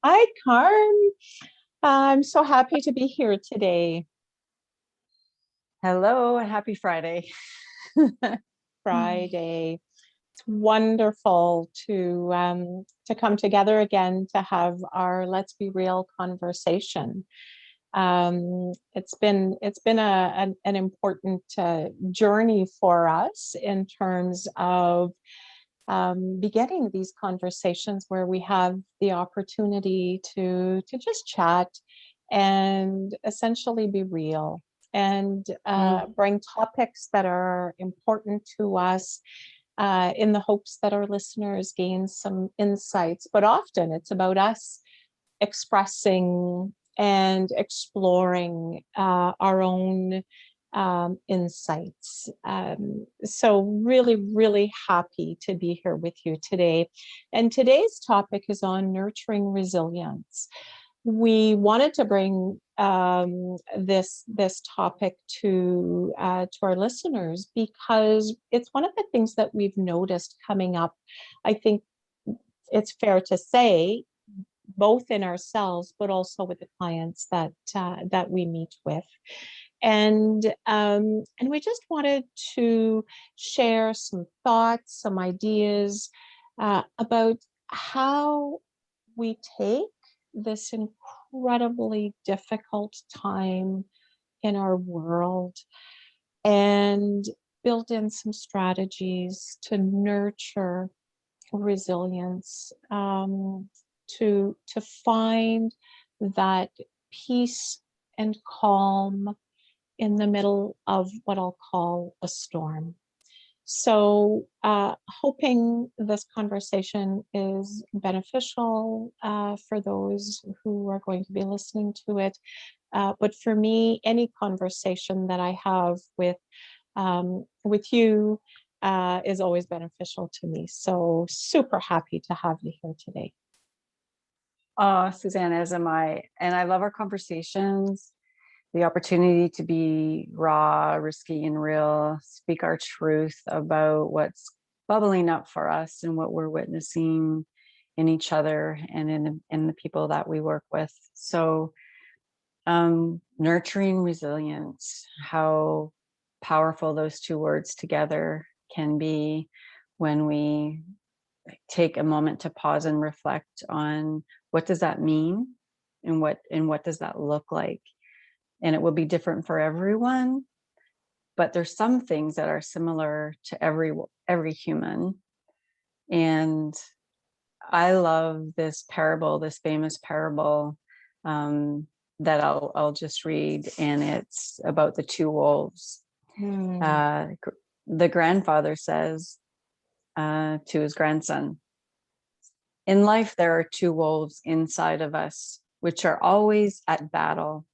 Hi, Carm. I'm so happy to be here today, Hello and happy Friday. Friday. It's wonderful to come together again to have our Let's Be Real conversation. It's been an important journey for us in terms of beginning these conversations where we have the opportunity to just chat and essentially be real and Mm, bring topics that are important to us in the hopes that our listeners gain some insights. But often it's about us expressing and exploring our own insights. So, really, really happy to be here with you today. And today's topic is on nurturing resilience. We wanted to bring this topic to our listeners because it's one of the things that we've noticed coming up. I think it's fair to say both in ourselves, but also with the clients that we meet with. And we just wanted to share some thoughts, some ideas about how we take this incredibly difficult time in our world and build in some strategies to nurture resilience, to find that peace and calm in the middle of what I'll call a storm. So, hoping this conversation is beneficial for those who are going to be listening to it. But for me, any conversation that I have with you is always beneficial to me. So super happy to have you here today. oh, Suzanne, as am I. And I love our conversations, the opportunity to be raw, risky, and real, speak our truth about what's bubbling up for us and what we're witnessing in each other and in the people that we work with. So, nurturing resilience, how powerful those two words together can be when we take a moment to pause and reflect on what does that mean and what does that look like. And it will be different for everyone, but there's some things that are similar to every human. And I love this famous parable, um, that I'll just read, and it's about the two wolves. Hmm. uh, the grandfather says to his grandson, "In life, there are two wolves inside of us, which are always at battle.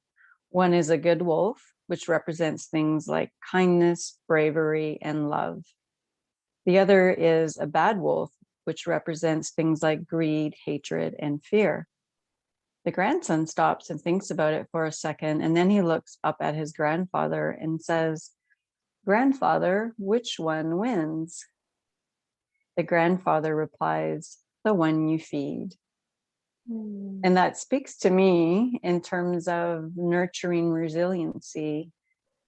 One is a good wolf, which represents things like kindness, bravery, and love. The other is a bad wolf, which represents things like greed, hatred, and fear." The grandson stops and thinks about it for a second, and then he looks up at his grandfather and says, "Grandfather, which one wins?" The grandfather replies, "The one you feed." Hmm. And that speaks to me in terms of nurturing resiliency,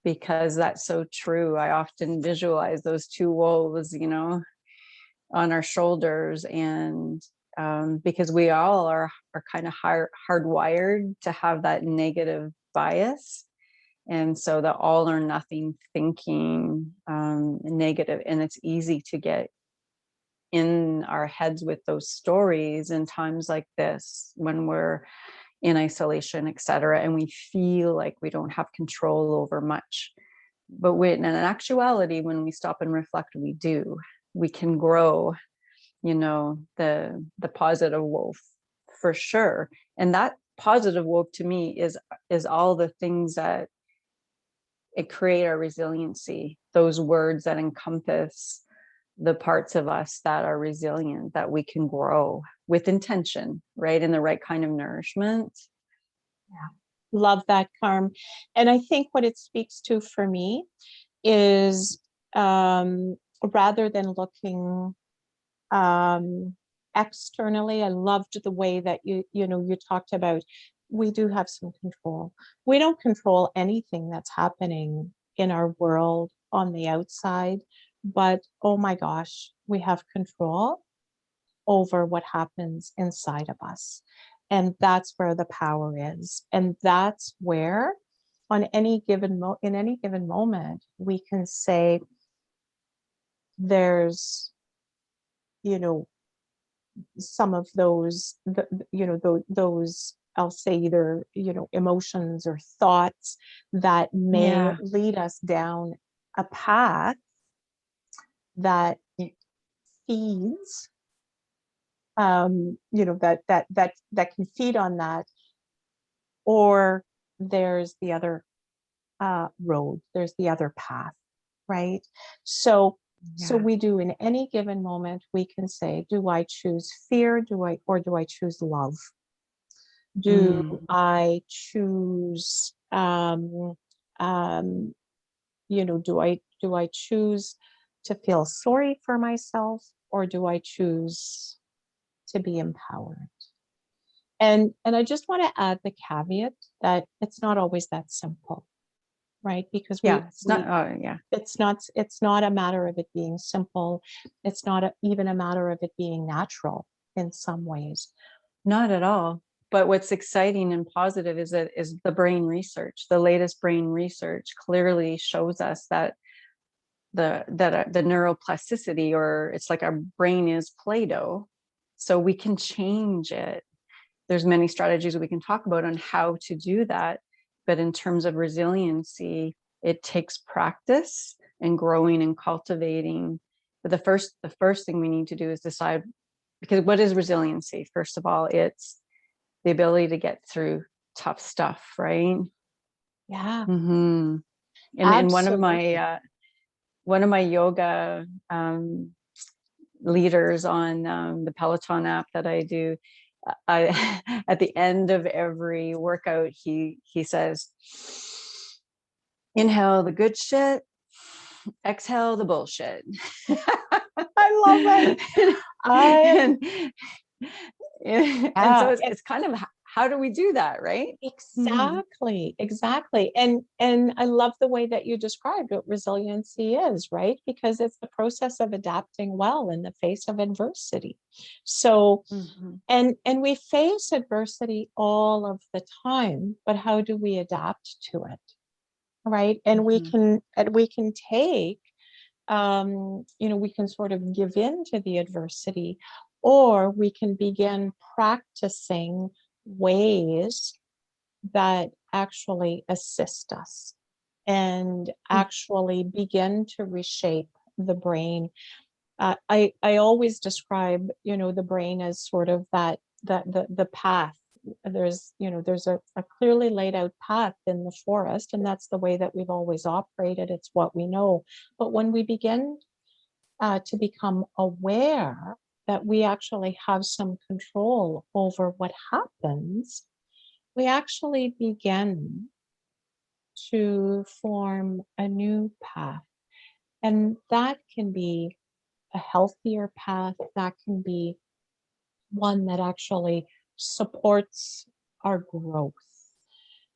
because that's so true. I often visualize those two wolves, on our shoulders. And because we all are kind of hardwired to have that negative bias. And so the all or nothing thinking, negative, and it's easy to get in our heads with those stories in times like this when we're in isolation, etc., and we feel like we don't have control over much. But in actuality, when we stop and reflect, we do. We can grow, the positive wolf, for sure. And that positive wolf to me is all the things that it create our resiliency, those words that encompass the parts of us that are resilient, that we can grow with intention, right? And the right kind of nourishment. Yeah. Love that, Carm. And I think what it speaks to for me is rather than looking um, externally, I loved the way that you talked about, we do have some control. We don't control anything that's happening in our world on the outside, but oh my gosh, we have control over what happens inside of us. And that's where the power is. And that's where on any given in any given moment, we can say there's, you know, some of those, those, I'll say either, emotions or thoughts that may Yeah. lead us down a path that feeds, that can feed on that, or there's the other road, there's the other path, right? So Yeah. we do in any given moment, we can say, do I choose fear? Do I choose love? Do Mm. I choose, do I choose to feel sorry for myself, or do I choose to be empowered? And I just want to add the caveat that it's not always that simple, right? Because Yeah. It's not, we yeah. it's not a matter of it being simple. It's not even a matter of it being natural in some ways. Not at all. But what's exciting and positive is the brain research. The latest brain research clearly shows us that the neuroplasticity, or it's like our brain is Play-Doh, so we can change it. There's many strategies we can talk about on how to do that, but in terms of resiliency, it takes practice and growing and cultivating. But the first thing we need to do is decide, because what is resiliency? First of all, it's the ability to get through tough stuff, right? Yeah, Mm-hmm. And absolutely. one of my yoga leaders on the Peloton app that I do, I at the end of every workout, he says, "Inhale the good shit, exhale the bullshit." I love it. I and, and so Yeah, it's kind of, how do we do that, right? Mm-hmm. exactly. And I love the way that you described what resiliency is, right? Because it's the process of adapting well in the face of adversity. So, Mm-hmm. and we face adversity all of the time, but how do we adapt to it? Right? Mm-hmm. And we can take, we can sort of give in to the adversity, or we can begin practicing ways that actually assist us and actually begin to reshape the brain. I always describe, the brain as sort of the path. There's a clearly laid out path in the forest, and that's the way that we've always operated. It's what we know. But when we begin to become aware that we actually have some control over what happens, we actually begin to form a new path. And that can be a healthier path, that can be one that actually supports our growth.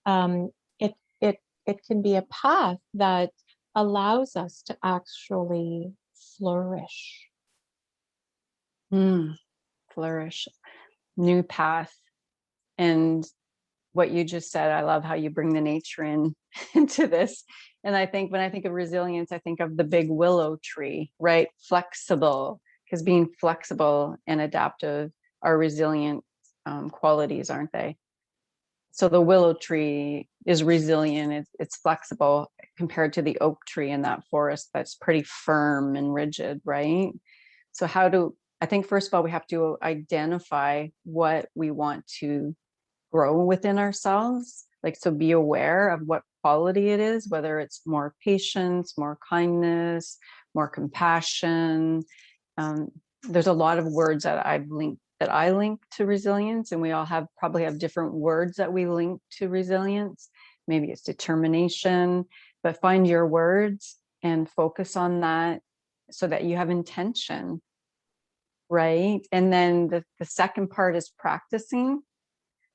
Um, it, it can be a path that allows us to actually flourish. Mm. Flourish, new path. And what you just said, I love how you bring the nature in into this. And I think when I think of resilience, I think of the big willow tree, right? Flexible, because being flexible and adaptive are resilient qualities, aren't they? So the willow tree is resilient, it's flexible compared to the oak tree in that forest that's pretty firm and rigid, right? So I think first of all, we have to identify what we want to grow within ourselves. Like, so be aware of what quality it is, whether it's more patience, more kindness, more compassion. Um, there's a lot of words that I link to resilience, and we all probably have different words that we link to resilience. Maybe it's determination, but find your words and focus on that so that you have intention. right? And then the second part is practicing.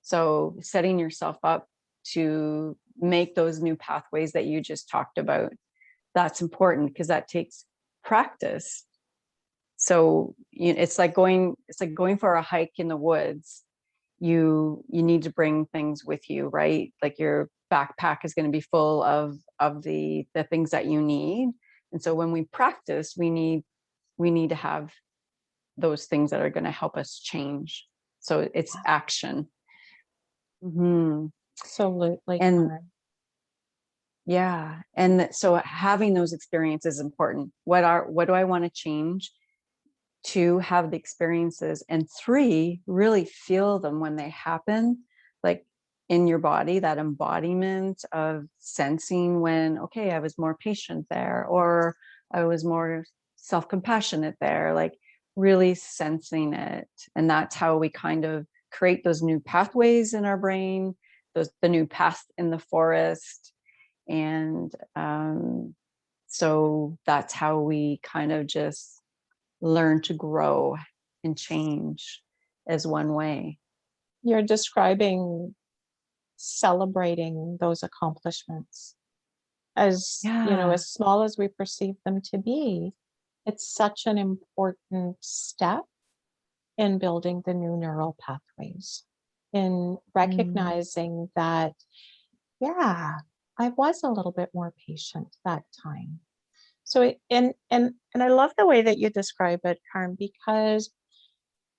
So setting yourself up to make those new pathways that you just talked about. That's important because that takes practice. So it's like going for a hike in the woods. You need to bring things with you, right? Like your backpack is going to be full of the things that you need. And so when we practice, we need to have those things that are going to help us change. So it's action. Mm-hmm. Absolutely, And Karen. yeah, and so having those experiences is important. What do I want to change? Two, have the experiences, and three, really feel them when they happen, like in your body, that embodiment of sensing when, okay, I was more patient there, or I was more self-compassionate there, like really sensing it. And that's how we kind of create those new pathways in our brain, the new path in the forest. And so that's how we kind of just learn to grow and change as one way. You're describing celebrating those accomplishments as, Yeah. as small as we perceive them to be. It's such an important step in building the new neural pathways, in Mm. recognizing that, yeah, I was a little bit more patient that time. So and I love the way that you describe it, Carm, because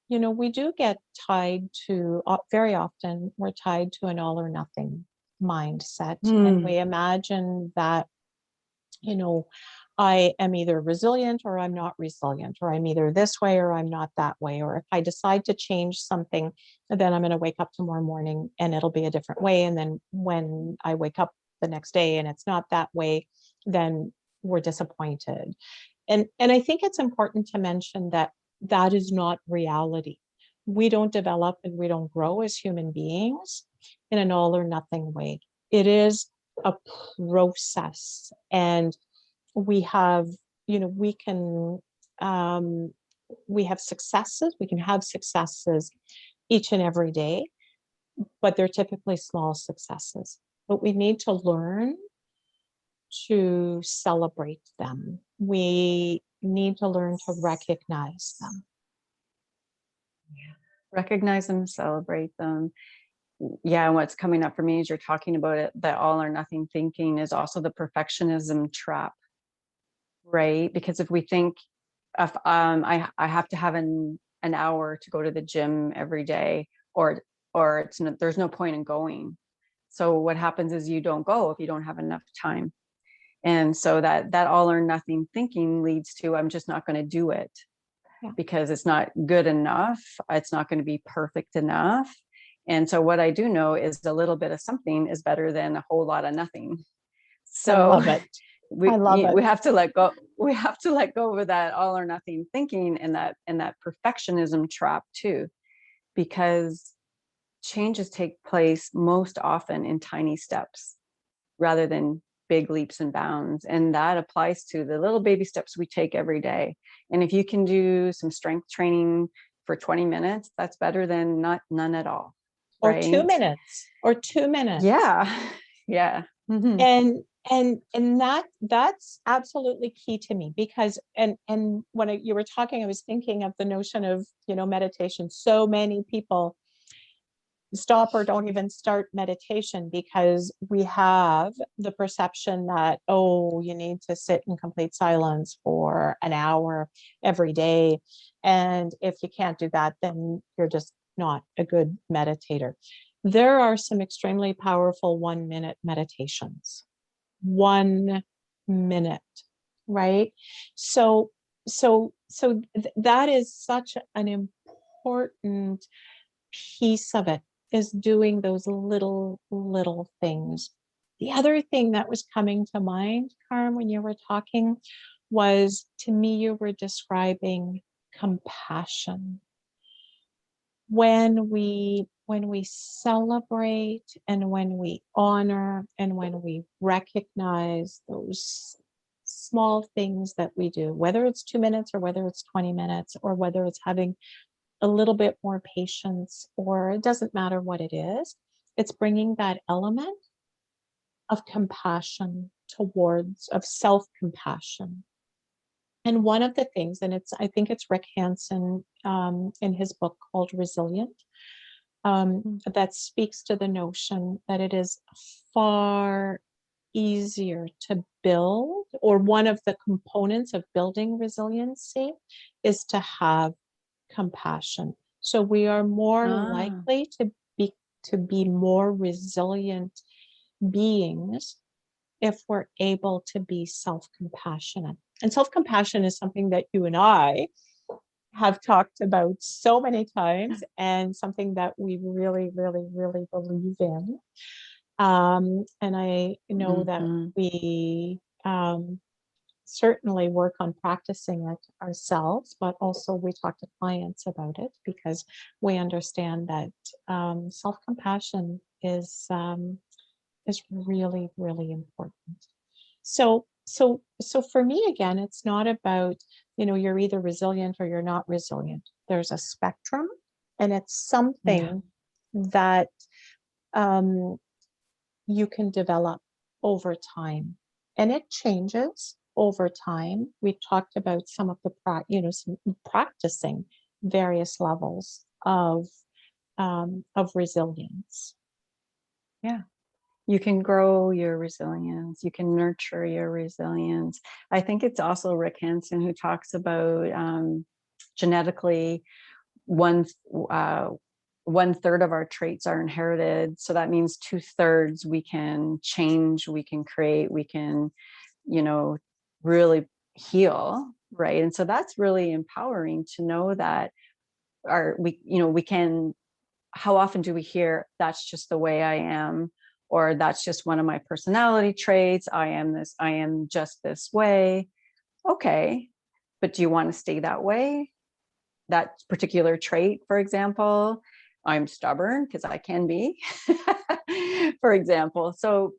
we do get tied to, very often we're tied to an all or nothing mindset, and Mm. we imagine that, you know, I am either resilient or I'm not resilient, or I'm either this way or I'm not that way. Or if I decide to change something, then I'm going to wake up tomorrow morning and it'll be a different way. And then when I wake up the next day and it's not that way, then we're disappointed. And I think it's important to mention that that is not reality. We don't develop and we don't grow as human beings in an all or nothing way. It is a process. And we have, we can, we have successes, we can have successes each and every day, but they're typically small successes. But we need to learn to celebrate them. We need to learn to recognize them. Recognize them, celebrate them. Yeah, and what's coming up for me as you're talking about it, that all or nothing thinking is also the perfectionism trap, right? Because if we think if I have to have an hour to go to the gym every day, or there's no point in going. So what happens is you don't go if you don't have enough time. And so that all or nothing thinking leads to, I'm just not going to do it Yeah. because it's not good enough. It's not going to be perfect enough. And so what I do know is a little bit of something is better than a whole lot of nothing. I So love it. I we love it. we have to let go. We have to let go of that all or nothing thinking and that perfectionism trap too, because changes take place most often in tiny steps rather than big leaps and bounds. And that applies to the little baby steps we take every day. And if you can do some strength training for 20 minutes, that's better than none at all. Or two Right? minutes, or 2 minutes. Yeah. Yeah. Mm-hmm. And that's absolutely key to me, because and when you were talking, I was thinking of the notion of, meditation. So many people stop or don't even start meditation because we have the perception that, oh, you need to sit in complete silence for an hour every day, and if you can't do that, then you're just not a good meditator. There are some extremely powerful 1 minute meditations. 1 minute, right? So that is such an important piece of it, is doing those little things. The other thing that was coming to mind, Carm, when you were talking, was, to me, you were describing compassion. When we celebrate, and when we honor, and when we recognize those small things that we do, whether it's 2 minutes or whether it's 20 minutes, or whether it's having a little bit more patience, or it doesn't matter what it is. It's bringing that element of compassion towards, of self-compassion. And one of the things, and I think it's Rick Hansen in his book called Resilient, that speaks to the notion that it is far easier to build, or one of the components of building resiliency is to have compassion. So we are more likely to be more resilient beings if we're able to be self-compassionate. And self-compassion is something that you and I have talked about so many times, and something that we really, really, really believe in. And I know that we certainly work on practicing it ourselves, but also we talk to clients about it because we understand that self-compassion is really, really important. So for me, again, it's not about, you're either resilient or you're not resilient. There's a spectrum, and it's something that you can develop over time, and it changes over time. We've talked about some of the some practicing various levels of resilience. Yeah. You can grow your resilience. You can nurture your resilience. I think it's also Rick Hansen who talks about genetically one third of our traits are inherited. So that means 2/3 we can change, we can create, we can, really heal, right? And so that's really empowering to know that we can. How often do we hear, that's just the way I am, or that's just one of my personality traits, I am just this way. Okay, but do you want to stay that way? That particular trait, for example, I'm stubborn, because I can be, for example. So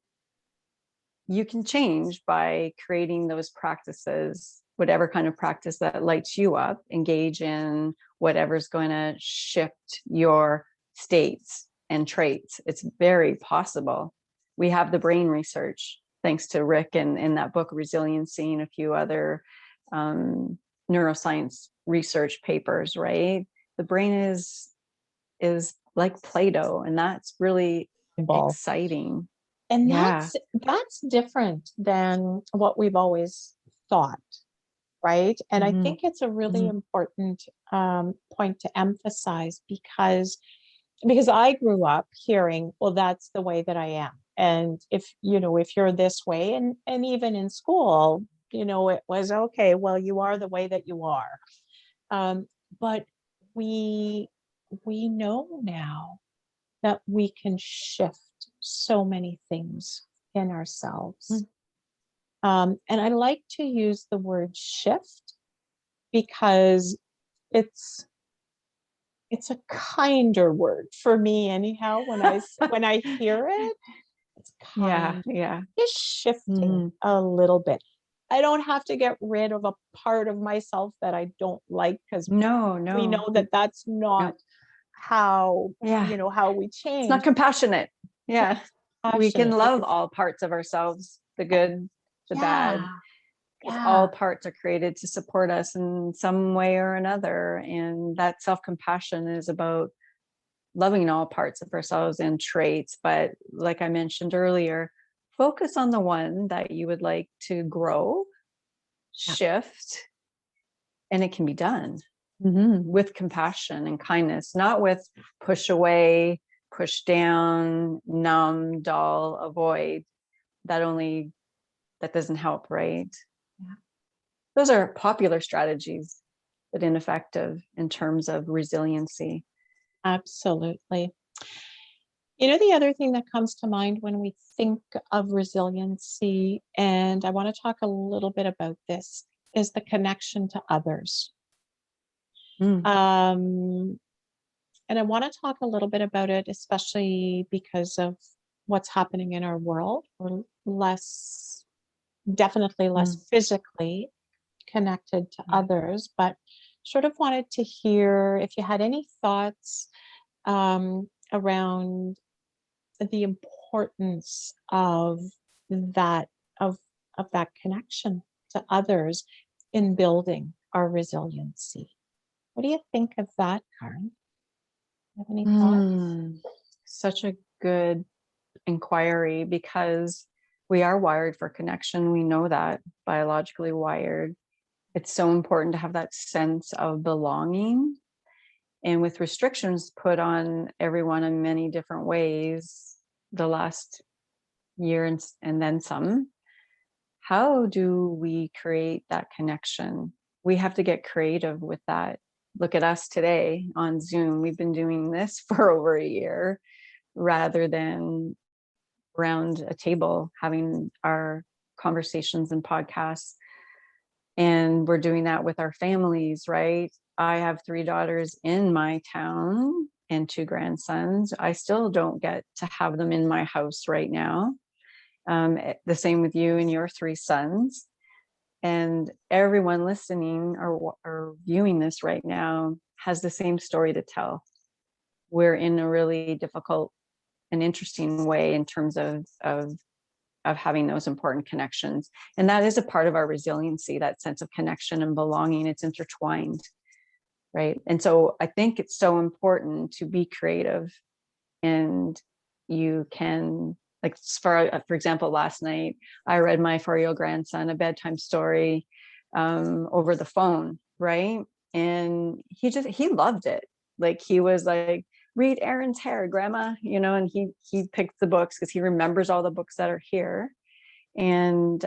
you can change by creating those practices, whatever kind of practice that lights you up, engage in whatever's going to shift your states and traits. It's very possible. We have the brain research, thanks to Rick and in that book, Resiliency, and a few other neuroscience research papers, right? The brain is like Play-Doh, and that's really exciting. And that's different than what we've always thought, right? And I think it's a really important point to emphasize, because I grew up hearing, well, that's the way that I am. And if you're this way, and even in school, it was okay, well, you are the way that you are. But we know now that we can shift so many things in ourselves. And I like to use the word shift because it's a kinder word for me anyhow. When I hear it, it's kind. Just shifting a little bit. I don't have to get rid of a part of myself that I don't like, because we know that that's not how how we change. It's not compassionate. We can love all parts of ourselves, the good, the bad, because all parts are created to support us in some way or another. And that self-compassion is about loving all parts of ourselves and traits. But like I mentioned earlier, focus on the one that you would like to grow, shift, and it can be done with compassion and kindness, not with push away, push down, numb, dull, avoid. That doesn't help, right? Those are popular strategies, but ineffective in terms of resiliency. Absolutely. The other thing that comes to mind when we think of resiliency, and I want to talk a little bit about this, is the connection to others. And I want to talk a little bit about it, especially because of what's happening in our world. We're less definitely less Mm. physically connected to Yeah. others, but sort of wanted to hear if you had any thoughts around the importance that of of that connection to others in building our resiliency. What do you think of that, Karen? You have any thoughts? Such a good inquiry, because we are wired for connection. We know that, biologically wired. It's so important to have that sense of belonging. And with restrictions put on everyone in many different ways the last year and then some, how do we create that connection? We have to get creative with that. Look at us today on Zoom. We've been doing this for over a year rather than around a table having our conversations and podcasts. And we're doing that with our families, right? I have 3 daughters in my town and 2 grandsons. I still don't get to have them in my house right now. The same with you and your 3 sons. And everyone listening or viewing this right now has the same story to tell. We're in a really difficult and interesting way in terms of having those important connections. And that is a part of our resiliency, that sense of connection and belonging. It's intertwined, right? And so I think it's so important to be creative. And you can, like, for example, last night, I read my 4-year-old grandson a bedtime story over the phone, right? And he loved it. Like, he was like, read Aaron's Hair, Grandma, and he picked the books because he remembers all the books that are here. And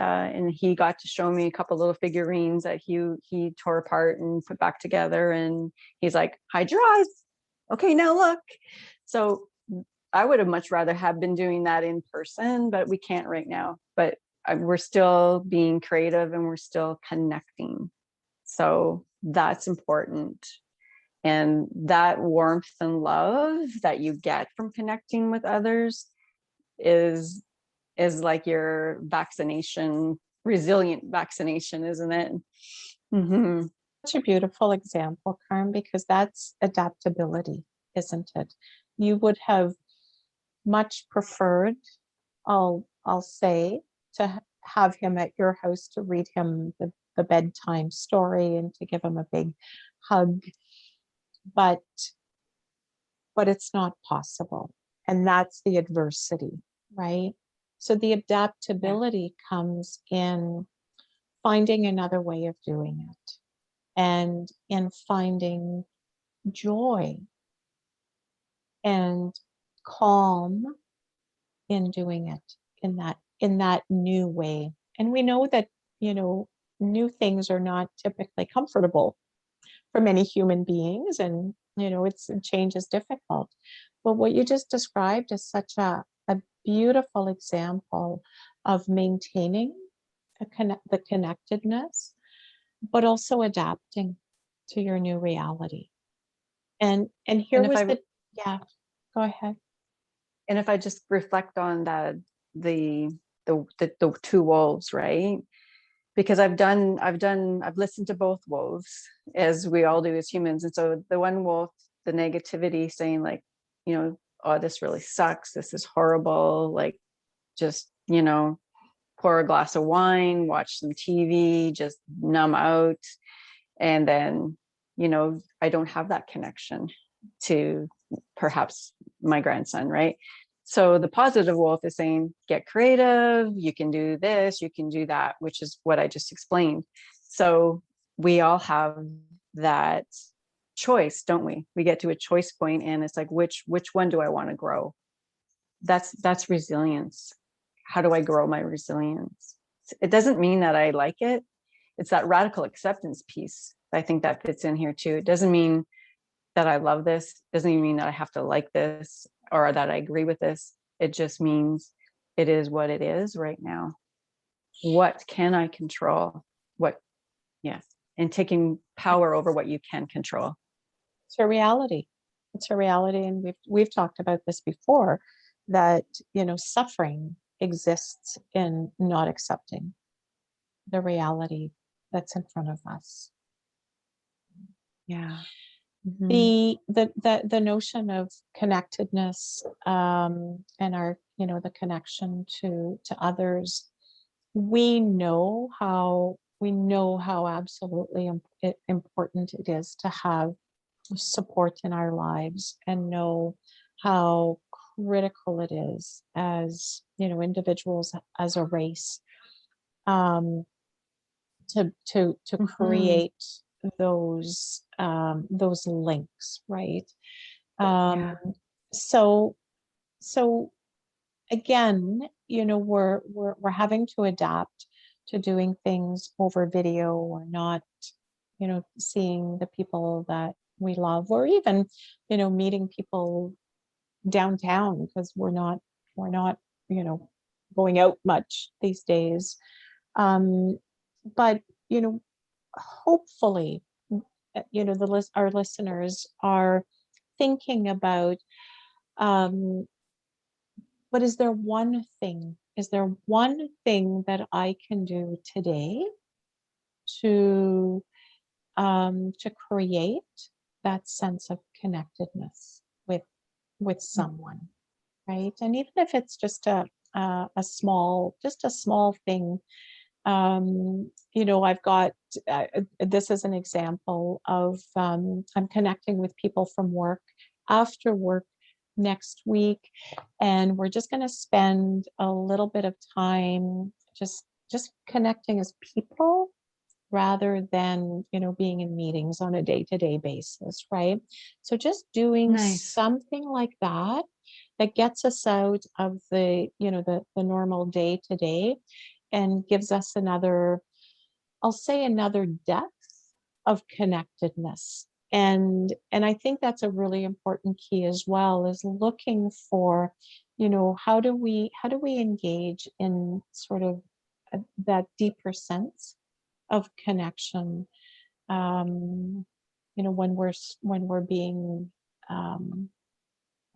he got to show me a couple little figurines that he tore apart and put back together. And he's like, hide your eyes. Okay, now look. So I would have much rather have been doing that in person, but we can't right now. But we're still being creative and we're still connecting. So that's important. And that warmth and love that you get from connecting with others is like your vaccination, resilient vaccination, isn't it? Mm-hmm. Such a beautiful example, Karen, because that's adaptability, isn't it? You would have much preferred, I'll say, to have him at your house to read him the bedtime story and to give him a big hug, but it's not possible. And that's the adversity, right? So the adaptability comes in finding another way of doing it and in finding joy and calm in doing it in that new way. And we know that, new things are not typically comfortable for many human beings, and change is difficult. But what you just described is such a beautiful example of maintaining the connectedness, but also adapting to your new reality. And here And if was I yeah, go ahead. and if I just reflect on the the 2 wolves, right? Because I've listened to both wolves, as we all do as humans. And so the one wolf, the negativity, saying like, oh, this really sucks, this is horrible, like, just, pour a glass of wine, watch some TV, just numb out. And then, I don't have that connection to perhaps my grandson, right? So the positive wolf is saying, get creative, you can do this, you can do that, which is what I just explained. So we all have that choice, don't we? We get to a choice point, and it's like, which one do I want to grow? That's resilience. How do I grow my resilience? It doesn't mean that I like it. It's that radical acceptance piece. I think that fits in here too. It doesn't mean that I love this. It doesn't even mean that I have to like this or that I agree with this. It just means it is what it is right now. What can I control? What, yes. And taking power over what you can control. It's a reality. It's a reality, and we've talked about this before, that suffering exists in not accepting. the reality that's in front of us. Yeah. Mhm. The notion of connectedness, and our, the connection to others, we know how absolutely important it is to have support in our lives, and know how critical it is as, individuals, as a race, um, to Mhm. create those links, right? Um, Yeah. so so again, we're having to adapt to doing things over video, or not, seeing the people that we love, or even, meeting people downtown, because we're not, you know, going out much these days. Um, but, hopefully, our listeners are thinking about, um, but is there one thing that I can do today to create that sense of connectedness with someone, right? And even if it's just a small thing. I've got, this is an example of, I'm connecting with people from work after work next week, and we're just going to spend a little bit of time just connecting as people, rather than, being in meetings on a day-to-day basis, right? So just doing Nice. something like that gets us out of the normal day-to-day, and gives us another depth of connectedness. And I think that's a really important key as well, is looking for, how do we engage in sort of that deeper sense of connection, um, when we're being,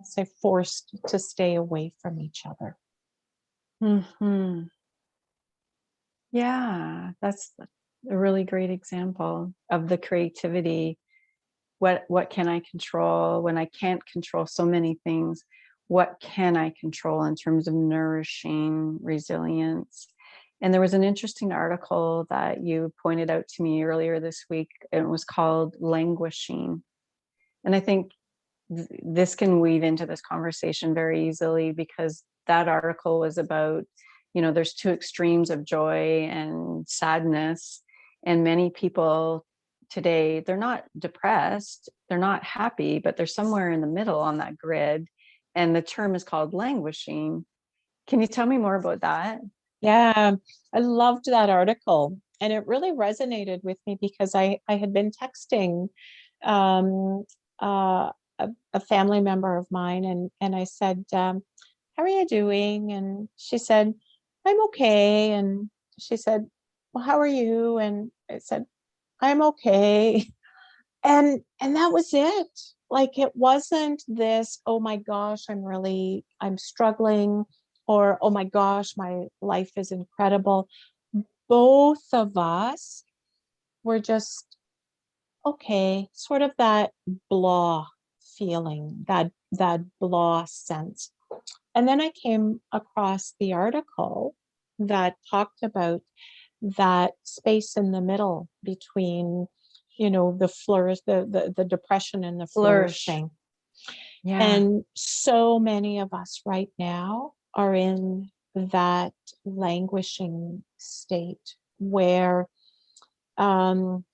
say, forced to stay away from each other. Mhm. Yeah, that's a really great example of the creativity. What can I control when I can't control so many things? What can I control in terms of nourishing resilience? And there was an interesting article that you pointed out to me earlier this week. And it was called Languishing. And I think this can weave into this conversation very easily, because that article was about, there's two extremes of joy and sadness. And many people today, they're not depressed, they're not happy, but they're somewhere in the middle on that grid. And the term is called languishing. Can you tell me more about that? Yeah, I loved that article, and it really resonated with me, because I had been texting, um, a family member of mine, and I said, "How are you doing?" And she said, "I'm okay." And she said, "Well, how are you?" And I said, "I'm okay." And that was it. Like, it wasn't this, "Oh my gosh, I'm struggling," or, "Oh my gosh, my life is incredible." Both of us were just okay, sort of that blah feeling, that blah sense. And then I came across the article that talked about that space in the middle between, the flourish, the depression and the Flourish. flourishing. Yeah. And so many of us right now are in that languishing state where,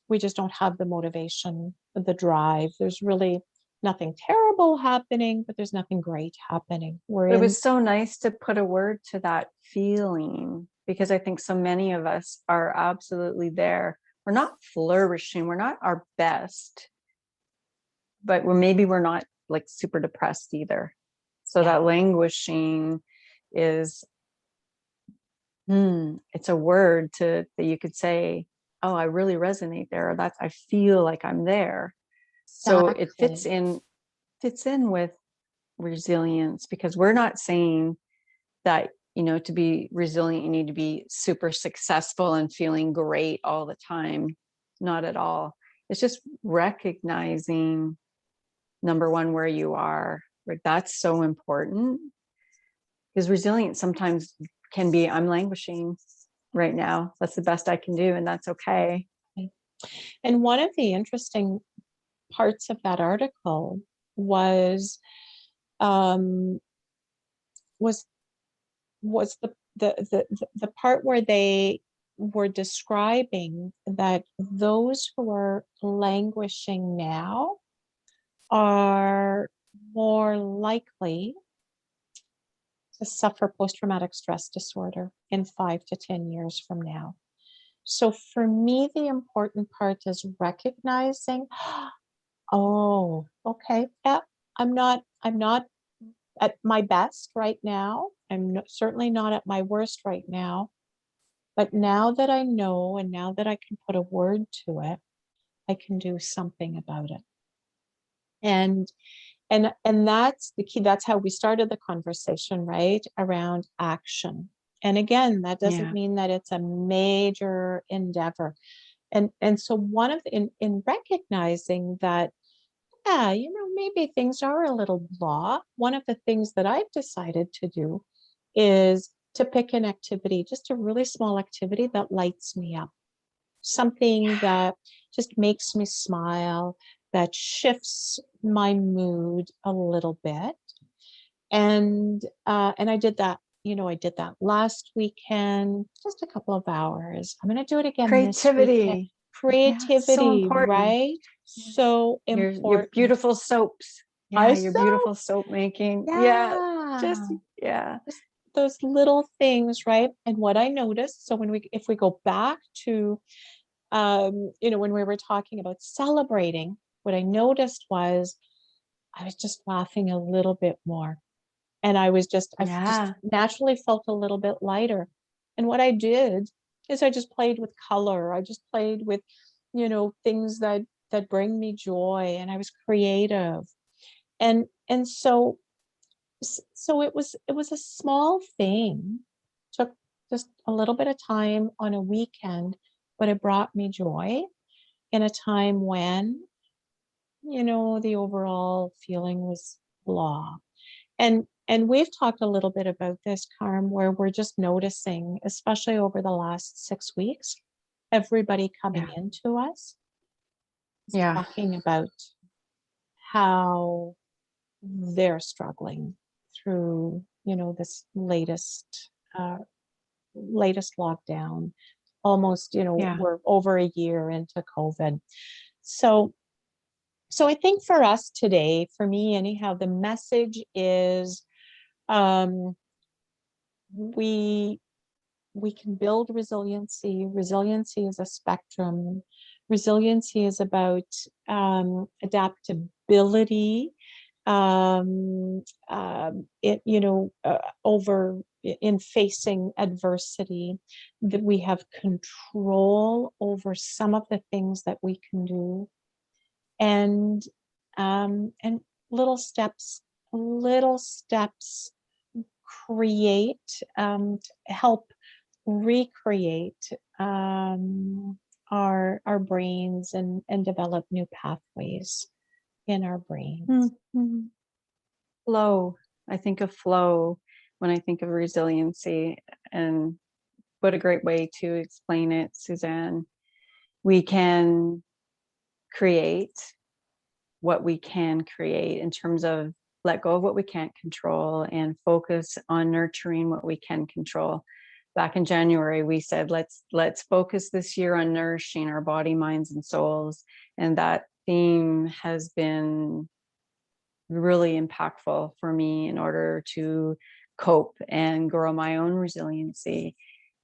we just don't have the motivation, the drive. There's really nothing terrible happening, but there's nothing great happening. We're But it in, was so nice to put a word to that feeling, because I think so many of us are absolutely there. We're not flourishing, we're not our best, but we're not like super depressed either. So yeah, that languishing is, it's a word that you could say, oh, I really resonate there. Or that's, I feel like I'm there. So it exactly. fits in with resilience, because we're not saying that to be resilient, you need to be super successful and feeling great all the time. Not at all. It's just recognizing, number one, where you are. Like, that's so important, because resilience sometimes can be, I'm languishing right now. That's the best I can do, and that's okay. And one of the interesting parts of that article was um, was the part where they were describing that those who are languishing now are more likely to suffer post-traumatic stress disorder in 5 to 10 years from now. So for me, the important part is recognizing, oh, okay, yeah, I'm not at my best right now. Certainly not at my worst right now. But now that I know, and now that I can put a word to it, I can do something about it. And that's the key. That's how we started the conversation, right? Around action. And again, that doesn't Yeah. mean that it's a major endeavor. And so one of in recognizing that, yeah, maybe things are a little blah. One of the things that I've decided to do is to pick an activity, just a really small activity that lights me up. Something that just makes me smile, that shifts my mood a little bit. And I did that, I did that last weekend, just a couple of hours. I'm going to do it again this weekend. Creativity. Yeah, so Creativity, important. right? So Your important. beautiful soaps. I Yeah, your so, beautiful soap making. Yeah, just yeah. yeah. Just those little things, right? And what I noticed, so if we go back to when we were talking about celebrating, what I noticed was I was just laughing a little bit more. And I've just Yeah. naturally felt a little bit lighter. And what I did is I just played with color. I just played with, things that bring me joy. And I was creative. And so it was a small thing. Took just a little bit of time on a weekend, but it brought me joy in a time when, the overall feeling was blah. And we've talked a little bit about this, Carm, where we're just noticing, especially over the last 6 weeks, everybody coming Yeah. into us is Yeah. talking about how they're struggling through, this uh, latest lockdown. Almost, Yeah. we're over a year into COVID. So I think for us today, for me anyhow, the message is um, we we can build resiliency. Resiliency is a spectrum. Resiliency is about adaptability. Over in facing adversity, that we have control over some of the things that we can do, and little steps create help recreate our brains and develop new pathways in our brains. Mhm. Flow. I think of flow when I think of resiliency, and what a great way to explain it, Suzanne. We can create what we can create in terms of let go of what we can't control and focus on nurturing what we can control. Back in January, we said let's focus this year on nourishing our body, minds, and souls, and that theme has been really impactful for me in order to cope and grow my own resiliency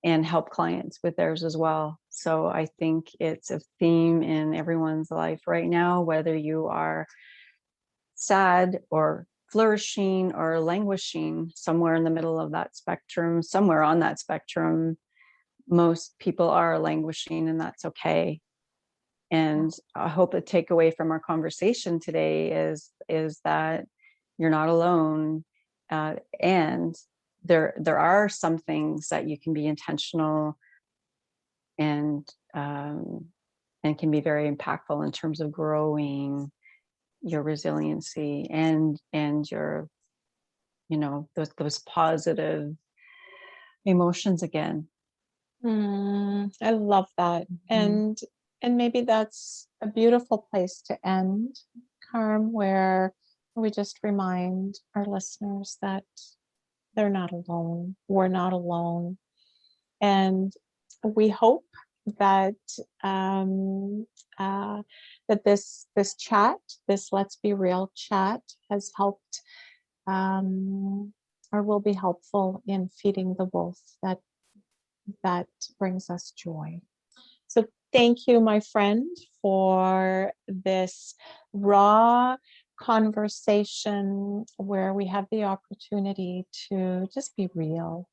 and help clients with theirs as well. So I think it's a theme in everyone's life right now, whether you are sad or flourishing or languishing, somewhere in the middle of that spectrum, somewhere on that spectrum. Most people are languishing, and that's okay. And I hope the takeaway from our conversation today is that you're not alone, and there are some things that you can be intentional and can be very impactful in terms of growing your resiliency and your, those positive emotions again. I love that. And maybe that's a beautiful place to end, Carm, where we just remind our listeners that they're not alone. We're not alone. And we hope that that this chat, this Let's Be Real chat, has helped or will be helpful in feeding the wolf that brings us joy. So thank you, my friend, for this raw conversation where we have the opportunity to just be real.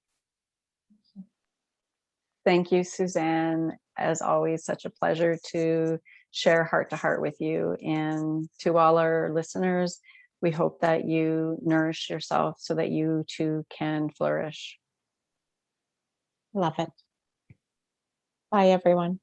Thank you, Suzanne. As always, such a pleasure to share heart to heart with you. And to all our listeners, we hope that you nourish yourself so that you too can flourish. Love it. Bye, everyone.